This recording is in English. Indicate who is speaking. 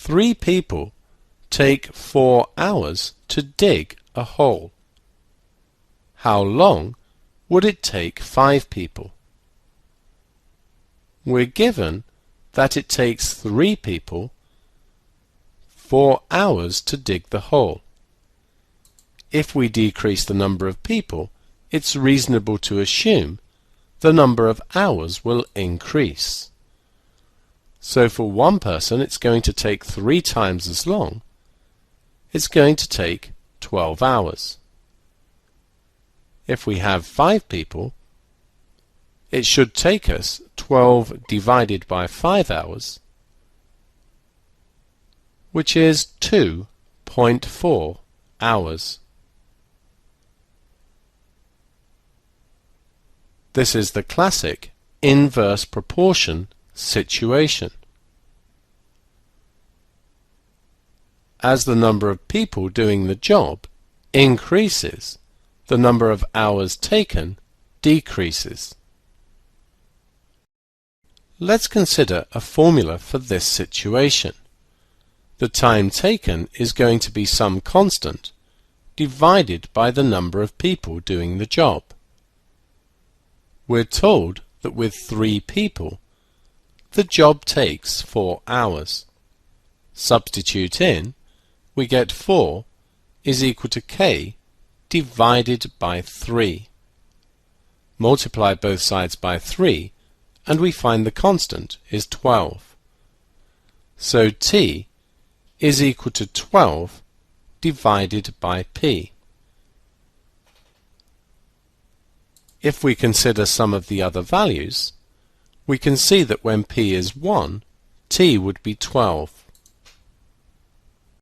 Speaker 1: 3 people take 4 hours to dig a hole. How long would it take 5 people? We're given that it takes 3 people 4 hours to dig the hole. If we decrease the number of people, it's reasonable to assume the number of hours will increase. So for one person it's going to take 3 times as long. It's going to take 12 hours. If we have 5 people, it should take us 12 divided by 5 hours, which is 2.4 hours. This is the classic inverse proportion situation. As the number of people doing the job increases, the number of hours taken decreases. Let's consider a formula for this situation. The time taken is going to be some constant divided by the number of people doing the job. We're told that with 3 people, the job takes 4 hours. Substitute in, we get 4 is equal to k divided by 3. Multiply both sides by 3 and we find the constant is 12. So t is equal to 12 divided by p. If we consider some of the other values, we can see that when p is 1, t would be 12.